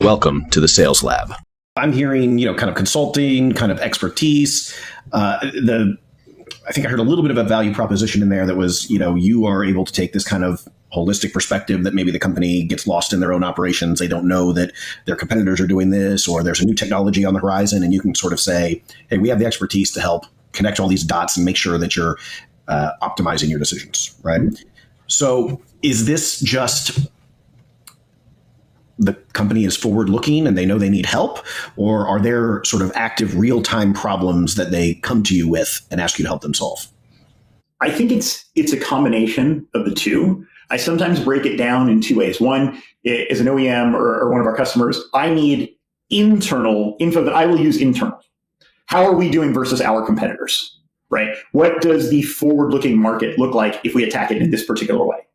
Welcome to the Sales Lab. I'm hearing, kind of consulting, kind of expertise. I think I heard a little bit of a value proposition in there that was, you are able to take this kind of holistic perspective that maybe the company gets lost in their own operations. They don't know that their competitors are doing this, or there's a new technology on the horizon, and you can sort of say, hey, we have the expertise to help connect all these dots and make sure that you're optimizing your decisions, right? So is this just the company is forward-looking and they know they need help, or are there sort of active real-time problems that they come to you with and ask you to help them solve? I think it's a combination of the two. I sometimes break it down in two ways. One, as an OEM or one of our customers, I need internal info that I will use internally. How are we doing versus our competitors, right? What does the forward-looking market look like if we attack it in this particular way?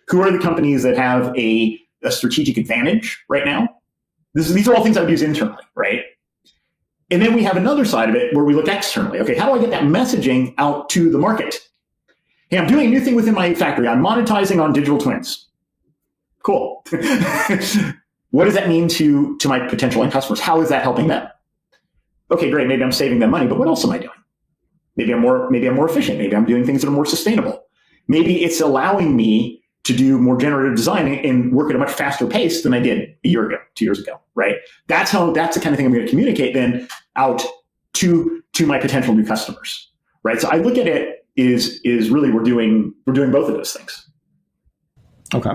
Who are the companies that have a strategic advantage right now? These are all things I would use internally, right? And then we have another side of it where we look externally. Okay, how do I get that messaging out to the market? Hey, I'm doing a new thing within my factory. I'm monetizing on digital twins. Cool. What does that mean to my potential end customers? How is that helping them? Okay, great. Maybe I'm saving them money, but what else am I doing? Maybe I'm more efficient. Maybe I'm doing things that are more sustainable. Maybe it's allowing me to do more generative design and work at a much faster pace than I did a year ago, 2 years ago, right? That's the kind of thing I'm going to communicate then out to my potential new customers, right? So I look at it is really we're doing both of those things. Okay.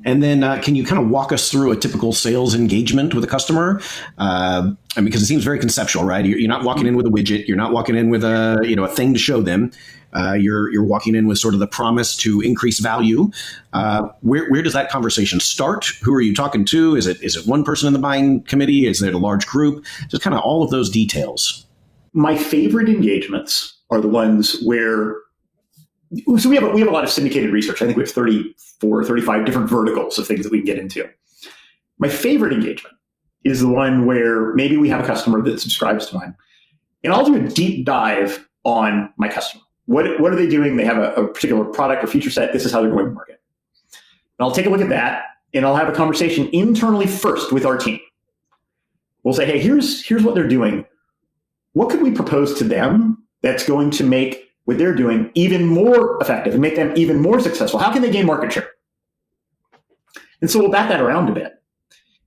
And then can you kind of walk us through a typical sales engagement with a customer? Because it seems very conceptual, right? You're not walking in with a widget. You're not walking in with a thing to show them. You're walking in with sort of the promise to increase value. Where does that conversation start? Who are you talking to? Is it one person in the buying committee? Is it a large group? Just kind of all of those details. My favorite engagements are the ones where, so we have a lot of syndicated research. I think we have 34, 35 different verticals of things that we can get into. My favorite engagement is the one where maybe we have a customer that subscribes to mine, and I'll do a deep dive on my customer. What are they doing? They have a particular product or feature set. This is how they're going to market. And I'll take a look at that, and I'll have a conversation internally first with our team. We'll say, hey, here's what they're doing. What could we propose to them that's going to make what they're doing even more effective and make them even more successful? How can they gain market share? And so we'll bat that around a bit.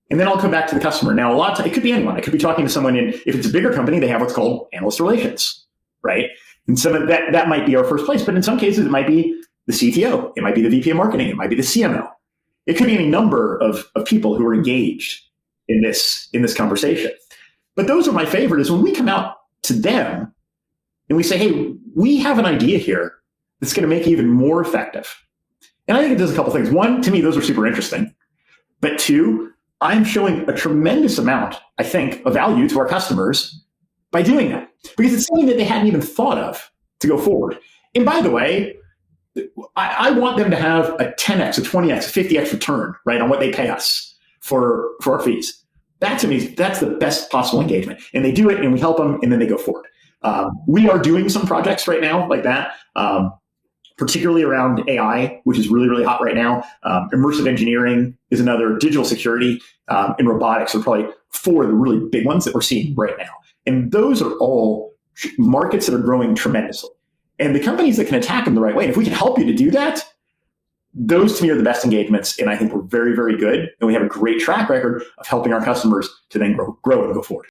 And then I'll come back to the customer. Now, a lot of times, it could be anyone. I could be talking to someone if it's a bigger company, they have what's called analyst relations, right? And so that might be our first place. But in some cases, it might be the CTO. It might be the VP of marketing. It might be the CMO. It could be any number of people who are engaged in this conversation. But those are my favorite, is when we come out to them and we say, hey, we have an idea here that's going to make you even more effective. And I think it does a couple things. One, to me, those are super interesting. But two, I'm showing a tremendous amount, I think, of value to our customers by doing that, because it's something that they hadn't even thought of to go forward. And by the way, I want them to have a 10x, a 20x, a 50x return, right, on what they pay us for our fees. That, to me, that's the best possible engagement. And they do it, and we help them, and then they go forward. We are doing some projects right now like that, particularly around AI, which is really, really hot right now. Immersive engineering is another. Digital security and robotics are probably four of the really big ones that we're seeing right now. And those are all markets that are growing tremendously. And the companies that can attack them the right way, and if we can help you to do that, those to me are the best engagements. And I think we're very, very good. And we have a great track record of helping our customers to then grow and go forward.